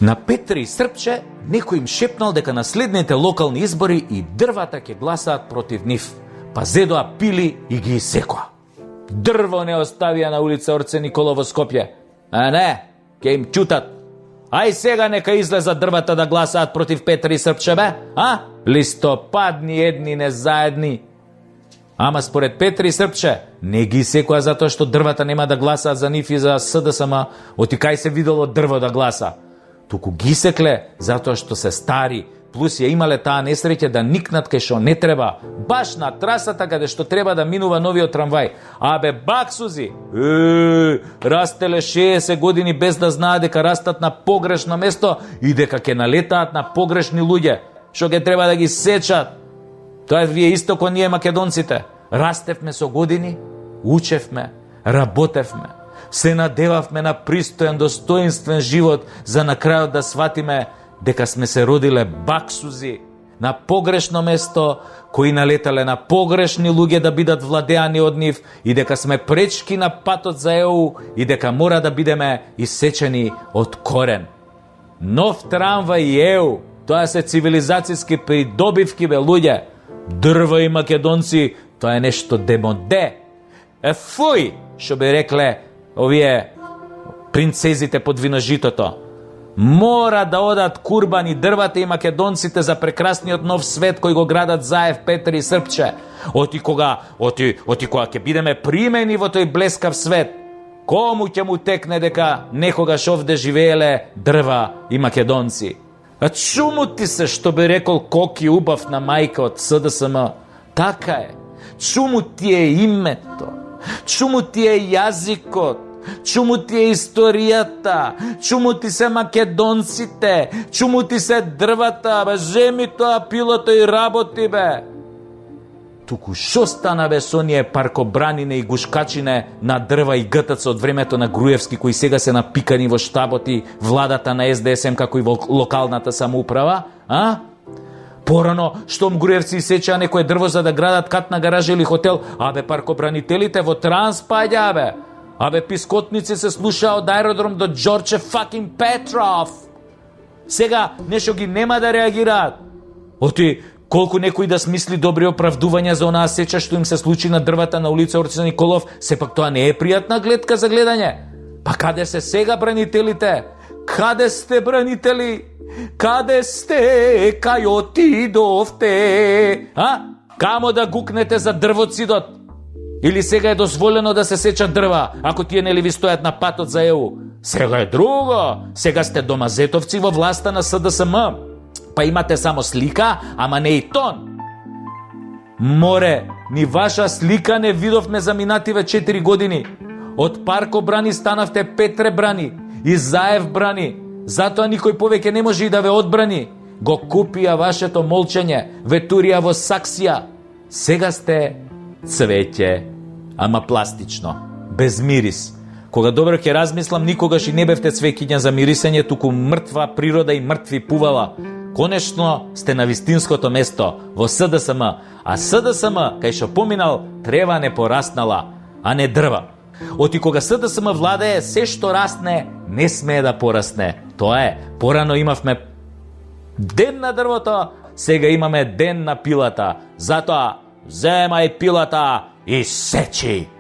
На Петре и Српче некој им шепнал дека на следните локални избори и дрвата ќе гласаат против нив, па зедоа пили и ги исекоа. Дрво не оставија на улица Орце Никола во Скопје. А не, ќе им ќутат. Ај сега нека излезат дрвата да гласаат против Петре и Српче, бе? А? Листопадни едни не заедни. Ама според Петре и Српче не ги секоја затоа што дрвата нема да гласаат за нив и за СДСМ, оти кај се видело дрво да гласа. Туку ги секле затоа што се стари, плюс ја имале таа несреќа да никнат кај што не треба, баш на трасата каде што треба да минува новиот трамвај. Абе, баксузи, растеле 60 години без да знаат дека растат на погрешно место и дека ќе налетаат на погрешни луѓе, што ќе треба да ги сечат. Тоа вие исто ко ние македонците. Растевме со години, учевме, работевме, се надевавме на пристоен, достоинствен живот за на крајот да сватиме дека сме се родиле баксузи на погрешно место, кои налетале на погрешни луѓе да бидат владеани од нив и дека сме пречки на патот за ЕУ и дека мора да бидеме исечени од корен. Нов трамвај и ЕУ, тоа се цивилизацијски придобивки, бе, луѓе. Дрва и македонци, тоа е нешто демоде. Фуј, што би рекле овие принцезите под виножитото. Мора да одат курбани дрвата и македонците за прекрасниот нов свет кој го градат заев Петре и Српче. Оти кога ќе бидеме примени во тој блескав свет, кому ќе му текне дека некогаш овде живееле дрва и македонци? А чуму ти се, што би рекол Коки убав на мајка од СДСМ. Така е. Чуму ти е името, чуму ти е јазикот, чуму ти е историјата, чуму ти се македонците, чуму ти се дрвата, бе, земи тоа пилото и работи, бе. Туку шо стана, бе, со оние паркобранине и гушкачине на дрва и гтц од времето на Груевски, кои сега се напикани во штабот и владата на СДСМ како и во локалната самоуправа, а? Порано, штом Груевци сечеа некое дрво за да градат катна гаража или хотел, абе паркобранителите во транс паѓа, бе. Абе пискотници се слушаа од аеродром до Џорче факин Петров. Сега нешто ги нема да реагираат. Оти колку некој да смисли добри оправдувања за онаа сеча што им се случи на дрвата на улица Орце Николов, сепак тоа не е пријатна гледка за гледање. Па каде се сега бранителите? Каде сте, бранители? Каде сте? Кај отидовте? А? Камо да гукнете за дрвоцидот? Или сега е дозволено да се сечат дрва, ако тие нели ви стојат на патот за ЕУ? Сега е друго. Сега сте домазетовци во власта на СДСМ. Па имате само слика, ама не и тон. Море, ни ваша слика не видовме за минативе 4 години. Од Парко брани станавте Петре брани и Заев брани. Затоа никој повеќе не може и да ве одбрани. Го купија вашето молчење, ве турија во саксија. Сега сте цвеќе, ама пластично, без мирис. Кога добро ќе размислам, никогаш и не бевте цвеќиња за мирисење, туку мртва природа и мртви пувала. Конечно сте на вистинското место, во СДСМ, а СДСМ, кај што поминал, трева не пораснала, а не дрва. Оти кога СДСМ владее, се што расне, не смее да порасне. Тоа е, порано имавме ден на дрвото, сега имаме ден на пилата. Затоа, земај пилата и сечи!